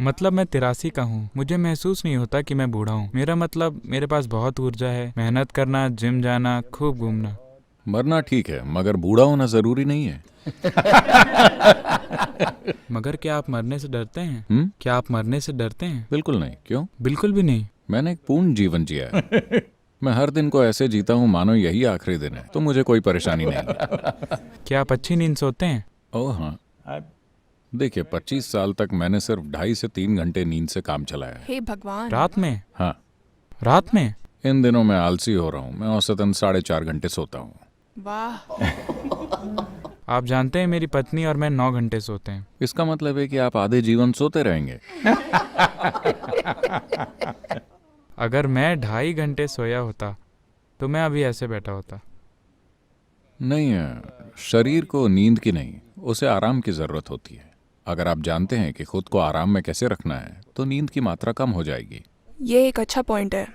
मतलब मैं 83 का हूँ। मुझे महसूस नहीं होता कि मैं बूढ़ा हूँ। मेरा मतलब मेरे पास बहुत ऊर्जा है, मेहनत करना, जिम जाना, खूब घूमना। मरना ठीक है, मगर बूढ़ा होना जरूरी नहीं है। मगर क्या आप मरने से डरते हैं? हम्म? क्या आप मरने से डरते हैं? बिल्कुल नहीं। क्यों? बिल्कुल भी नहीं। मैंने एक पूर्ण जीवन जिया है। मैं हर दिन को ऐसे जीता हूँ मानो यही आखिरी दिन है, तो मुझे कोई परेशानी नहीं है। क्या आप अच्छी नींद सोते हैं? ओह हाँ। देखिए, 25 साल तक मैंने सिर्फ 2.5 से 3 घंटे नींद से काम चलाया है। हे भगवान। रात में? हाँ। रात में? इन दिनों मैं आलसी हो रहा हूँ। मैं औसतन 4.5 घंटे सोता हूँ। वाह। आप जानते हैं मेरी पत्नी और मैं 9 घंटे सोते हैं। इसका मतलब है कि आप आधे जीवन सोते रहेंगे। अगर मैं 2.5 घंटे सोया होता तो मैं अभी ऐसे बैठा होता। नहीं है, शरीर को नींद की नहीं, उसे आराम की जरूरत होती है। अगर आप जानते हैं कि खुद को आराम में कैसे रखना है तो नींद की मात्रा कम हो जाएगी। ये एक अच्छा पॉइंट है।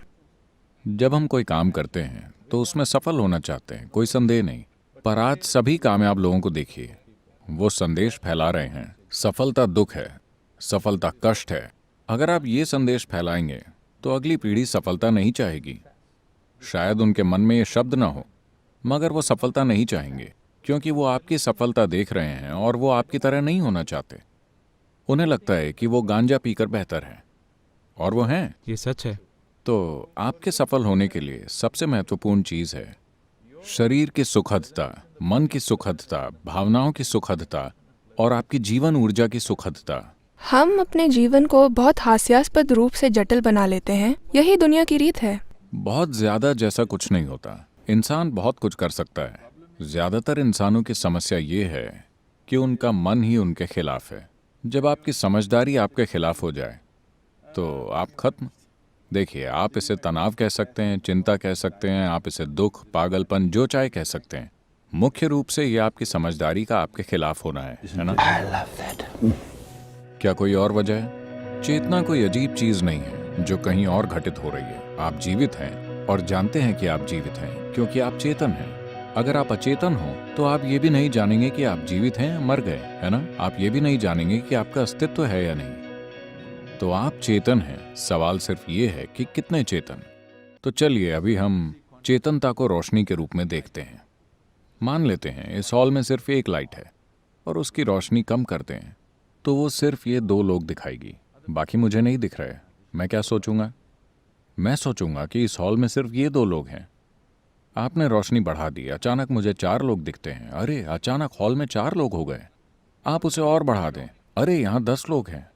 जब हम कोई काम करते हैं तो उसमें सफल होना चाहते हैं, कोई संदेह नहीं। पर आज सभी कामयाब लोगों को देखिए, वो संदेश फैला रहे हैं सफलता दुख है, सफलता कष्ट है। अगर आप ये संदेश फैलाएंगे तो अगली पीढ़ी सफलता नहीं चाहेगी। शायद उनके मन में ये शब्द ना हो, मगर वो सफलता नहीं चाहेंगे, क्योंकि वो आपकी सफलता देख रहे हैं और वो आपकी तरह नहीं होना चाहते। उन्हें लगता है कि वो गांजा पीकर बेहतर हैं, और वो हैं। ये सच है। तो आपके सफल होने के लिए सबसे महत्वपूर्ण चीज है शरीर की सुखदता, मन की सुखदता, भावनाओं की सुखदता और आपकी जीवन ऊर्जा की सुखदता। हम अपने जीवन को बहुत हास्यास्पद रूप से जटिल बना लेते हैं। यही दुनिया की रीत है। बहुत ज्यादा जैसा कुछ नहीं होता। इंसान बहुत कुछ कर सकता है। ज्यादातर इंसानों की समस्या ये है कि उनका मन ही उनके खिलाफ है। जब आपकी समझदारी आपके खिलाफ हो जाए तो आप खत्म। देखिए, आप इसे तनाव कह सकते हैं, चिंता कह सकते हैं, आप इसे दुख, पागलपन, जो चाहे कह सकते हैं। मुख्य रूप से ये आपकी समझदारी का आपके खिलाफ होना है ना? क्या कोई और वजह है? चेतना कोई अजीब चीज नहीं है जो कहीं और घटित हो रही है। आप जीवित हैं और जानते हैं कि आप जीवित हैं क्योंकि आप चेतन हैं। अगर आप अचेतन हो तो आप ये भी नहीं जानेंगे कि आप जीवित हैं या मर गए, है ना? आप ये भी नहीं जानेंगे कि आपका अस्तित्व है या नहीं। तो आप चेतन हैं। सवाल सिर्फ ये है कि कितने चेतन। तो चलिए अभी हम चेतनता को रोशनी के रूप में देखते हैं। मान लेते हैं इस हॉल में सिर्फ एक लाइट है और उसकी रोशनी कम करते हैं तो वो सिर्फ ये 2 लोग दिखाएगी, बाकी मुझे नहीं दिख रहे। मैं क्या सोचूंगा? मैं सोचूंगा कि इस हॉल में सिर्फ ये 2 लोग हैं। आपने रोशनी बढ़ा दी, अचानक मुझे 4 लोग दिखते हैं। अरे, अचानक हॉल में 4 लोग हो गए। आप उसे और बढ़ा दें, अरे यहाँ 10 लोग हैं।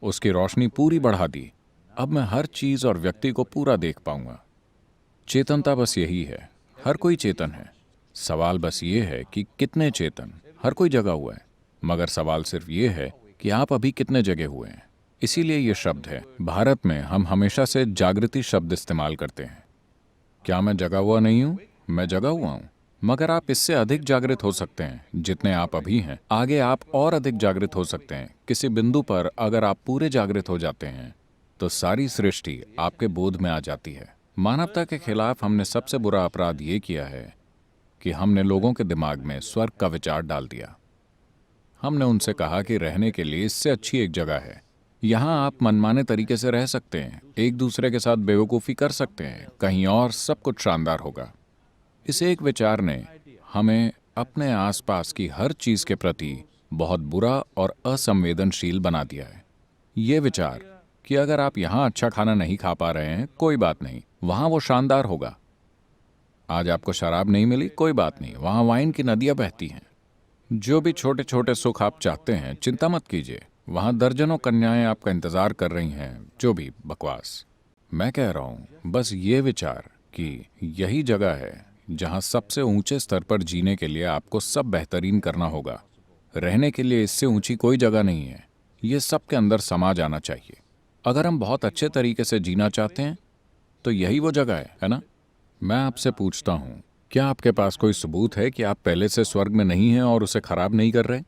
उसकी रोशनी पूरी बढ़ा दी। अब मैं हर चीज और व्यक्ति को पूरा देख पाऊंगा। चेतनता बस यही है। हर कोई चेतन है। सवाल बस ये है कि कितने चेतन। हर कोई जगा हुआ है, मगर सवाल सिर्फ ये है कि आप अभी कितने जगे हुए हैं। इसीलिए ये शब्द है। भारत में हम हमेशा से जागृति शब्द इस्तेमाल करते हैं। क्या मैं जगा हुआ नहीं हूं? मैं जगा हुआ हूं, मगर आप इससे अधिक जागृत हो सकते हैं जितने आप अभी हैं। आगे आप और अधिक जागृत हो सकते हैं। किसी बिंदु पर अगर आप पूरे जागृत हो जाते हैं तो सारी सृष्टि आपके बोध में आ जाती है। मानवता के खिलाफ हमने सबसे बुरा अपराध ये किया है कि हमने लोगों के दिमाग में स्वर्ग का विचार डाल दिया। हमने उनसे कहा कि रहने के लिए इससे अच्छी एक जगह है। यहाँ आप मनमाने तरीके से रह सकते हैं, एक दूसरे के साथ बेवकूफ़ी कर सकते हैं, कहीं और सब कुछ शानदार होगा। इस एक विचार ने हमें अपने आसपास की हर चीज के प्रति बहुत बुरा और असंवेदनशील बना दिया है। ये विचार कि अगर आप यहाँ अच्छा खाना नहीं खा पा रहे हैं, कोई बात नहीं, वहाँ वो शानदार होगा। आज आपको शराब नहीं मिली, कोई बात नहीं, वहाँ वाइन की नदियाँ बहती हैं। जो भी छोटे छोटे सुख आप चाहते हैं, चिंता मत कीजिए, वहाँ दर्जनों कन्याएं आपका इंतजार कर रही हैं। जो भी बकवास मैं कह रहा हूँ, बस ये विचार कि यही जगह है जहाँ सबसे ऊंचे स्तर पर जीने के लिए आपको सब बेहतरीन करना होगा। रहने के लिए इससे ऊंची कोई जगह नहीं है। ये सबके अंदर समा जाना चाहिए। अगर हम बहुत अच्छे तरीके से जीना चाहते हैं तो यही वो जगह है ना? मैं आपसे पूछता हूँ, क्या आपके पास कोई सबूत है कि आप पहले से स्वर्ग में नहीं हैं और उसे खराब नहीं कर रहे?